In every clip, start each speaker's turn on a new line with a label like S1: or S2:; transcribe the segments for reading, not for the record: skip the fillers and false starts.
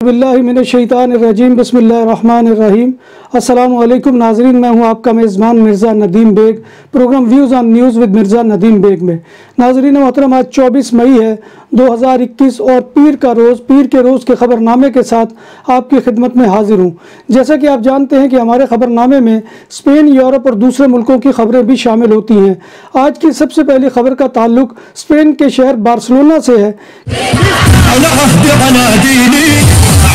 S1: बिस्मिल्लाहिर्रहमानिर्रहीम बिस्मिल्लाहिर्रहमानिर्रहीम। अस्सलामु अलैकुम नाज़रीन, मैं हूं आपका मेज़बान Mirza Nadeem Baig. Program views on news with Mirza Nadeem Baig में नाज़रीन मोहतरम, आज 24 मई है 2021 और पीर के रोज़ के ख़बरनामे के साथ आपकी खिदमत में हाजिर हूँ। जैसा कि आप जानते हैं कि हमारे ख़बरनामे में स्पेन, यूरोप और दूसरे मुल्कों की ख़बरें भी शामिल होती हैं। आज की सबसे पहली ख़बर का ताल्लुक स्पेन के शहर बार्सिलोना से है।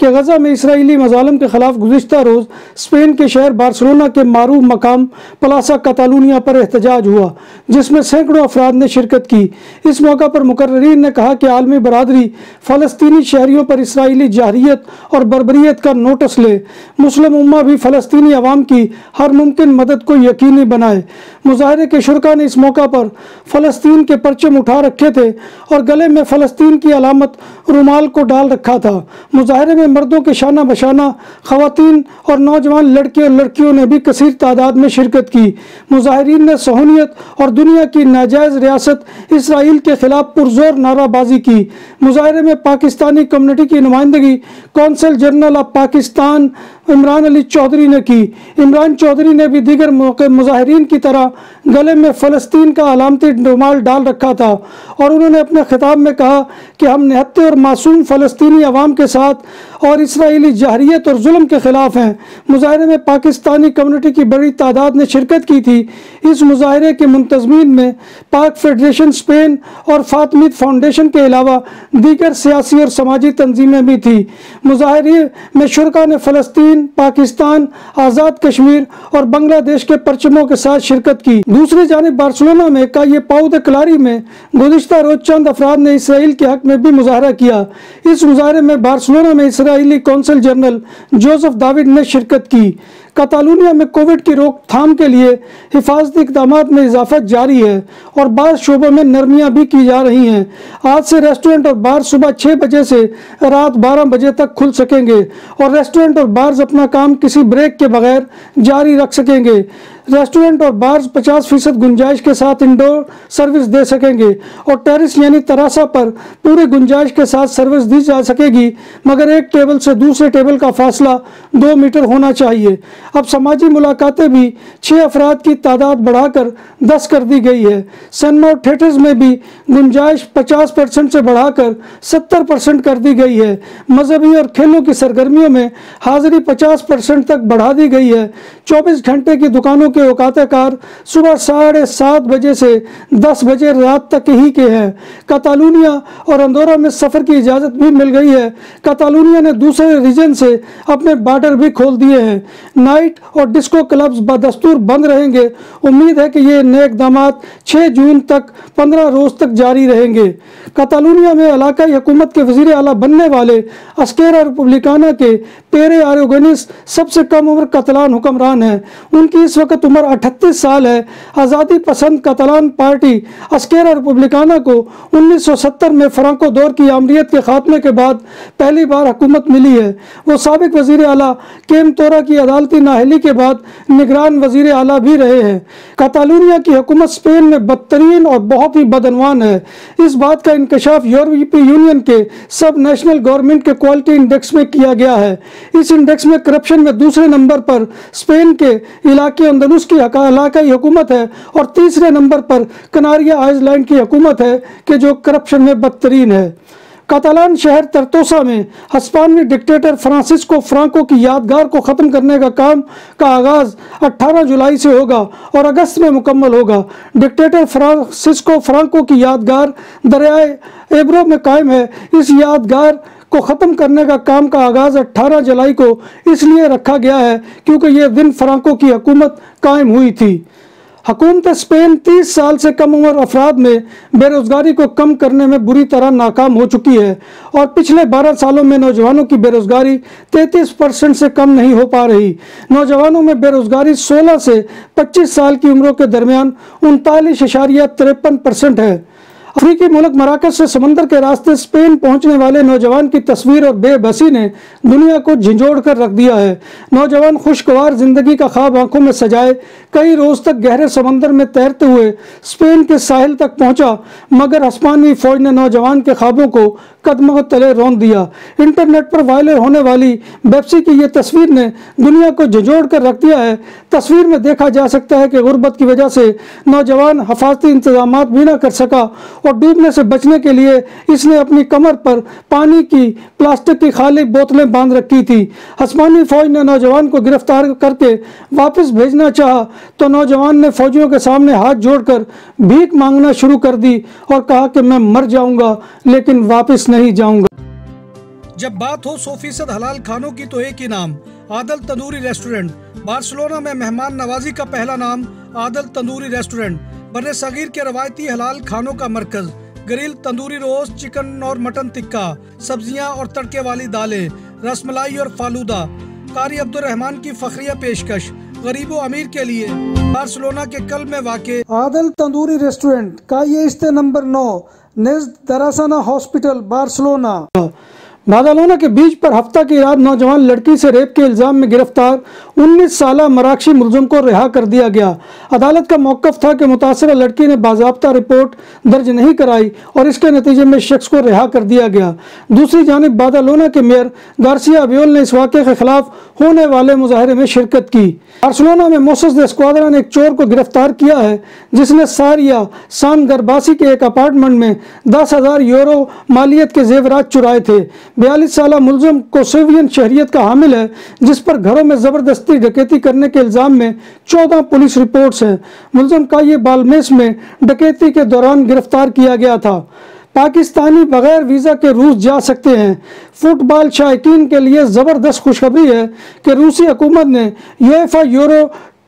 S1: कि गज़ा में इसराइली मज़ालिम के ख़िलाफ़ गुज़िश्ता रोज़ स्पेन के शहर बार्सिलोना के मारूफ मकाम प्लासा कतालूनिया पर एहतजाज हुआ, जिसमें सैकड़ों अफराद ने शिरकत की। इस मौका पर मुकर्ररीन ने कहा कि आलमी बरादरी फ़लस्तीनी शहरियों पर इसराइली जाहिरियत और बर्बरियत का नोटिस ले। मुस्लिम उम्मा भी फ़लस्तीनी अवाम की हर मुमकिन मदद को यकीनी बनाए। मुजाहरे के शुरका ने इस मौका पर फ़लस्तीन के परचम उठा रखे थे और गले में फ़लस्तीन की अलामत रुमाल को डाल रखा था। मुजाहरे में मर्दों के शाना बशाना ख़वातीन और नौजवान लड़के और लड़कियों ने भी कसीर तादाद में शिरकत की। मुजाहिरीन ने सहूलियत और दुनिया की नाजायज़ रियासत इसराइल के ख़िलाफ़ पुरजोर नाराबाजी की। मुजाहरे में पाकिस्तानी कम्युनिटी की नुमाइंदगी consul general of Pakistan Imran Ali Chaudhry ने की। इमरान चौधरी ने भी दीगर मुजाहिरीन की तरह गले में फ़लस्तीन का अलामती रुमाल डाल रखा था और उन्होंने अपने खिताब में कहा कि हम निहत्ते और मासूम फ़लस्तीनी अवाम के साथ और इसराइली जाहिरियत और जुल्म के ख़िलाफ़ हैं। मुजाहरे में पाकिस्तानी कम्युनिटी की बड़ी तादाद ने शिरकत की थी। इस मुजाहरे के मुंतज़मीन में पाक फेडरेशन स्पेन और फातमीद फाउंडेशन के अलावा दीगर सियासी और समाजी तंजीमें भी थी। मुजाहरे में शुरका ने फ़लस्तीन, पाकिस्तान, आज़ाद कश्मीर और बांग्लादेश के परचमों के साथ शिरकत की। दूसरी जानिब बार्सिलोना में काये पाउ दे क्लारी में गुज़िश्ता रोज़ चंद अफराद ने इसराइल के हक़ में भी मुजाहरा किया। इस मुजाहरे में बार्सिलोना में इसराइली कौंसल जनरल जोसेफ दाविड ने शिरकत की। कतालूनिया में कोविड की रोकथाम के लिए हिफाजती इक़दामात में इजाफा जारी है और बाज़ शोबों में नरमियाँ भी की जा रही हैं। आज से रेस्टोरेंट और बार सुबह 6 बजे से रात 12 बजे तक खुल सकेंगे और रेस्टोरेंट और बार्स अपना काम किसी ब्रेक के बगैर जारी रख सकेंगे। रेस्टोरेंट और बार्स 50% गुंजाइश के साथ इंडोर सर्विस दे सकेंगे और टेरिस यानी तरासा पर पूरे गुंजाइश के साथ सर्विस दी जा सकेगी, मगर एक टेबल से दूसरे टेबल का फासला 2 मीटर होना चाहिए। अब समाजी मुलाकातें भी 6 अफराद की तादाद बढ़ाकर 10 कर दी गई है। सिनेमा और थिएटर्स में भी गुंजाइश 50% से बढ़ाकर 70% कर दी गई है। मजहबी और खेलों की सरगर्मियों में हाजिरी 50% तक बढ़ा दी गई है। 24 घंटे की दुकानों के औकात-ए-कार सुबह 7:30 बजे से 10 बजे रात तक ही के हैं। कतालूनिया और अंदोरा में सफ़र की इजाज़त भी मिल गई है। कतालूनिया ने दूसरे रीजन से अपने बॉर्डर भी खोल दिए हैं। नाइट और डिस्को क्लब्स बदस्तूर बंद रहेंगे। उम्मीद है कि ये नए इक़दाम 6 जून तक 15 रोज़ तक जारी रहेंगे। कतालूनिया में इलाकाई हुकूमत के वज़ीर आला बनने वाले एस्केरा रिपब्लिकाना के पेरे आरागोनिस सबसे कम उम्र कतलान हुक्मरान हैं। उनकी इस वक्त उम्र 38 साल है। आज़ादी पसंद कतलान पार्टी एस्केरा रिपब्लिकाना को 1970 में फ्रांको दौर की आमरीत के खात्मे के बाद पहली बार हुकूमत मिली है। वो साबिक वज़ीर आला केम तोरा की अदालती नाअहली के बाद निगरान वज़ीर आला भी रहे हैं। कतालूनिया की हुकूमत स्पेन में बदतरीन और बहुत ही बदअनवान है। इस बात का इंकशाफ यूरोपीय यूनियन के सब नेशनल गवर्नमेंट के क्वालिटी इंडेक्स में किया गया है। इस इंडेक्स में करप्शन में दूसरे नंबर पर स्पेन के इलाके अंदलुस की इलाकाई हुकूमत है और तीसरे नंबर पर कनारिया आइलैंड की हुकूमत है कि जो करप्शन में बदतरीन है। कतालान शहर तरतोसा में हिस्पानिक डिक्टेटर फ्रांसिस्को फ्रांको की यादगार को ख़त्म करने का काम का आगाज़ 18 जुलाई से होगा और अगस्त में मुकम्मल होगा। डिक्टेटर फ्रांसिस्को फ्रांको की यादगार दरियाए एब्रो में कायम है। इस यादगार को ख़त्म करने का काम का आगाज़ 18 जुलाई को इसलिए रखा गया है क्योंकि यह दिन फ्रांको की हुकूमत कायम हुई थी। हुकूमत स्पेन 30 साल से कम उम्र अफराद में बेरोजगारी को कम करने में बुरी तरह नाकाम हो चुकी है और पिछले 12 सालों में नौजवानों की बेरोजगारी 33% से कम नहीं हो पा रही। नौजवानों में बेरोजगारी 16 से 25 साल की उम्रों के दरमियान 39.53% है। अफ्रीकी मुल्क मराकश से समंदर के रास्ते स्पेन पहुंचने वाले नौजवान की तस्वीर और बेबसी ने दुनिया को झंझोड़ कर रख दिया है। नौजवान खुशगवार जिंदगी का ख्वाब आंखों में सजाए कई रोज तक गहरे समंदर में तैरते हुए स्पेन के साहिल तक पहुंचा, मगर आसमानी फौज ने नौजवान के ख्वाबों को कदमों तले रौंद दिया। इंटरनेट पर वायरल होने वाली बेबसी की यह तस्वीर ने दुनिया को झंझोड़ कर रख दिया है। तस्वीर में देखा जा सकता है कि गुर्बत की वजह से नौजवान हिफाजती इंतजाम भी न कर सका और डूबने से बचने के लिए इसने अपनी कमर पर पानी की प्लास्टिक की खाली बोतलें बांध रखी थी। आसमानी फौज ने नौजवान को गिरफ्तार करके वापस भेजना चाहा तो नौजवान ने फौजियों के सामने हाथ जोड़कर भीख मांगना शुरू कर दी और कहा कि मैं मर जाऊंगा लेकिन वापस नहीं जाऊंगा। जब बात हो 100% हलाल खानों की तो एक ही नाम, आदल तंदूरी रेस्टोरेंट। बार्सिलोना में मेहमान नवाजी का पहला नाम आदल तंदूरी रेस्टोरेंट। बर्रे सगीर के रवायती हलाल खानों का मरकज, ग्रिल, तंदूरी रोस्ट, चिकन और मटन टिक्का, सब्जियां और तड़के वाली दालें, रसमलाई और फालूदा। कारी अब्दुर्रहमान की फखरिया पेशकश गरीबो अमीर के लिए। बार्सिलोना के कल में वाक़े आदल तंदूरी रेस्टोरेंट का ये इस्ते नंबर 9 नेज़्द दरासाना हॉस्पिटल बार्सिलोना। बार्सिलोना के बीच पर हफ्ता की रात नौजवान लड़की से रेप के इल्जाम में गिरफ्तार 19 साला मराकशी मुलजिम को रिहा कर दिया गया। अदालत का मौक़िफ़ था कि मुतासरा लड़की ने बाज़ाब्ता रिपोर्ट दर्ज नहीं कराई और इसके नतीजे में शख्स को रिहा कर दिया गया। दूसरी जानिब बार्सिलोना के मेयर गार्सिया अबियोल ने इस वाक़े के खिलाफ होने वाले मुजाहरे में शिरकत की। बार्सिलोना में मोसेस दे स्क्वाड्रा ने एक चोर को गिरफ्तार किया है जिसने सारिया सान गरबासी के एक अपार्टमेंट में 10,000 यूरो मालियत के जेवरात चुराए थे। 42 साला मुलजिम कोसोवियन शहरियत का हामिल है जिस पर घरों में जबरदस्ती डकैती करने के इल्जाम में 14 पुलिस रिपोर्ट्स हैं। मुलजिम का ये बाल्मेस में डकैती के दौरान गिरफ्तार किया गया था। पाकिस्तानी बगैर वीज़ा के रूस जा सकते हैं। फुटबॉल शायकीन के लिए ज़बरदस्त खुशखबरी है कि रूसी हुकूमत ने यूएफा यूरो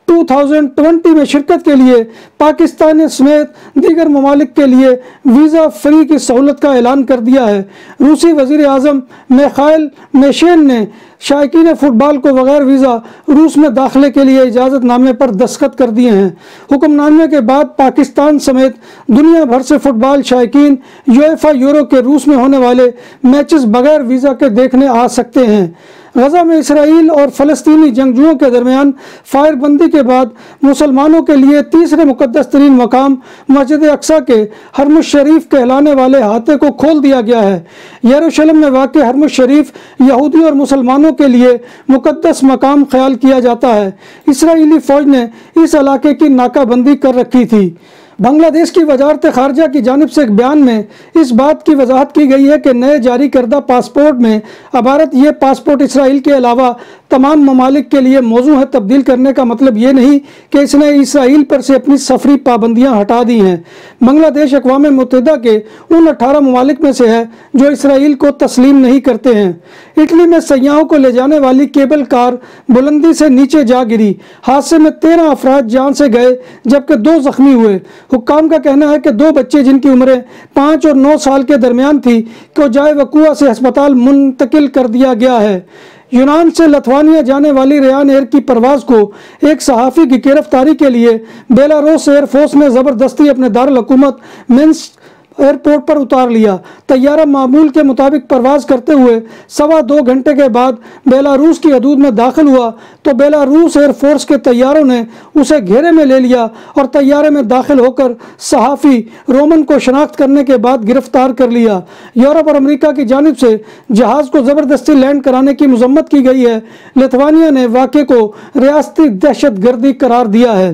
S1: 2020 में शिरकत के लिए पाकिस्तान समेत दीगर ममालिक के लिए वीज़ा फ्री की सहूलत का ऐलान कर दिया है। रूसी वज़ीर आज़म मिखाइल मिशेल ने शायकीन फुटबॉल को बगैर वीज़ा रूस में दाखिले के लिए इजाज़तनामे पर दस्तखत कर दिए हैं। हुक्मनामे के बाद पाकिस्तान समेत दुनिया भर से फुटबॉल शायकीन यूएफा यूरो के रूस में होने वाले मैचेस बगैर वीज़ा के देखने आ सकते हैं। गजा में इसराइल और फ़लस्तीनी जंगजुओं के दरमियान फायरबंदी के बाद मुसलमानों के लिए तीसरे मुकद्दस तरीन मकाम मस्जिद अक्सा के हरमुश शरीफ कहलाने वाले अहाते को खोल दिया गया है। यरूशलेम में वाक़ हरमुश शरीफ यहूदी और मुसलमानों के लिए मुकद्दस मकाम ख्याल किया जाता है। इसराइली फ़ौज ने इस इलाके की नाकाबंदी कर रखी थी। बांग्लादेश की वजारत खारजा की जानिब से एक बयान में इस बात की वजाहत की गई है कि नए जारी करदा पासपोर्ट में अबारत ये पासपोर्ट इसराइल के अलावा तमाम ममालिक के लिए मौजू है। तब्दील करने का मतलब ये नहीं कि इसने इसराइल पर से अपनी सफरी पाबंदियां हटा दी हैं। बांग्लादेश अक़वाम मुत्तहिदा के उन 18 ममालिक में से है जो इसराइल को तस्लीम नहीं करते हैं। इटली में सयाहों को ले जाने वाली केबल कार बुलंदी से नीचे जा गिरी। हादसे में 13 अफराद जान से गए जबकि 2 जख्मी हुए। हुक्काम का कहना है कि 2 बच्चे जिनकी उम्रें 5 और 9 साल के दरमियान थी को जाए वकुआ से अस्पताल मुंतकिल कर दिया गया है। यूनान से लथवानिया जाने वाली रेयान एयर की परवाज को एक सहाफ़ी की गिरफ्तारी के लिए बेलारूस एयरफोर्स ने ज़बरदस्ती अपने दारुल हुकूमत मिन्स्क एयरपोर्ट पर उतार लिया। तैयारा मामूल के मुताबिक परवाज करते हुए 2.25 घंटे के बाद बेलारूस की हदूद में दाखिल हुआ तो बेलारूस एयरफोर्स के तैयारों ने उसे घेरे में ले लिया और तैयारे में दाखिल होकर सहाफ़ी रोमन को शनाख्त करने के बाद गिरफ्तार कर लिया। यूरोप और अमेरिका की जानिब से जहाज़ को ज़बरदस्ती लैंड कराने की मजम्मत की गई है। लिथुआनिया ने वाक़े को रियासती दहशत गर्दी करार दिया है।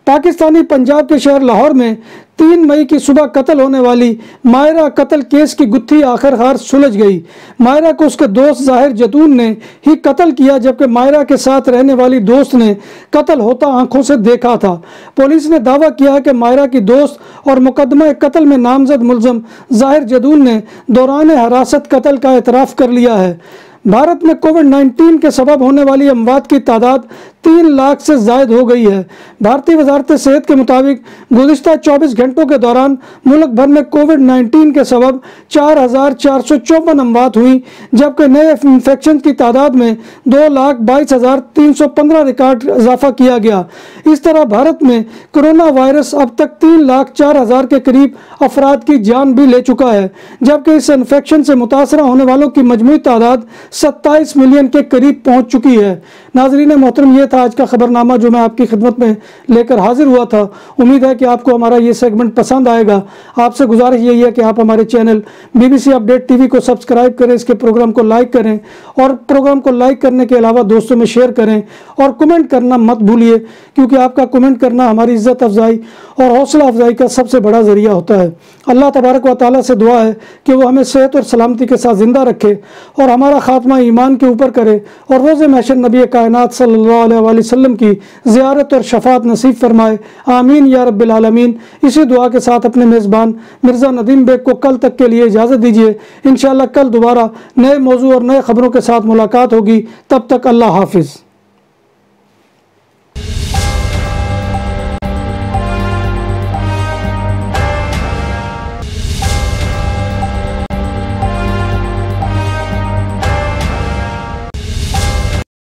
S1: पाकिस्तानी पंजाब के शहर लाहौर में 3 मई की सुबह कत्ल होने वाली मायरा कत्ल केस की गुत्थी आखिरकार सुलझ गई। मायरा को उसके दोस्त जाहिर जतून ने ही कत्ल किया जबकि मायरा के साथ रहने वाली दोस्त ने कत्ल होता आंखों से देखा था। पुलिस ने दावा किया कि मायरा की दोस्त और मुकदमा कत्ल में नामजद मुलजिम जाहिर जतून ने दौरान हिरासत कत्ल का एतराफ़ कर लिया है। भारत में कोविड-19 के सबब होने वाली अमवात की तादाद 3 लाख से ज़ायद हो गई है। भारतीय वजारत सेहत के मुताबिक गुज़िश्ता 24 घंटों के दौरान मुल्क भर में कोविड-19 के सबब 4,454 अमवात हुई, जबकि नए इन्फेक्शन की तादाद में 2,22,315 रिकॉर्ड इजाफा किया गया। इस तरह भारत में कोरोना वायरस अब तक 3,04,000 के करीब अफराद की जान भी ले चुका है, जबकि इस इन्फेक्शन से मुतासरा होने वालों की मजमूई तादाद 27 मिलियन के करीब पहुंच चुकी है। नाज़रीन मोहतरम, ये था आज का खबरनामा जो मैं आपकी खिदमत में लेकर हाजिर हुआ था। उम्मीद है कि आपको हमारा ये सेगमेंट पसंद आएगा। आपसे गुजारिश यही है कि आप हमारे चैनल BBC अपडेट टीवी को सब्सक्राइब करें, इसके प्रोग्राम को लाइक करें और प्रोग्राम को लाइक करने के अलावा दोस्तों में शेयर करें और कमेंट करना मत भूलिए, क्योंकि आपका कमेंट करना हमारी इज्जत अफजाई और हौसला अफजाई का सबसे बड़ा जरिया होता है। अल्लाह तबारक व तआला से दुआ है कि वो हमें सेहत और सलामती के साथ ज़िंदा रखे और हमारा खात्मा ईमान के ऊपर करे और रोज़े महशर नबी कायनात सल्लल्लाहु अलैहि वसल्लम की ज़ियारत और शफात नसीब फरमाए। आमीन या रब्बिल आलमीन। इसी दुआ के साथ अपने मेज़बान मिर्ज़ा नदीम बेग को कल तक के लिए इजाज़त दीजिए। इंशाअल्लाह कल दोबारा नए मौजू और नए खबरों के साथ मुलाकात होगी। तब तक अल्लाह हाफिज़।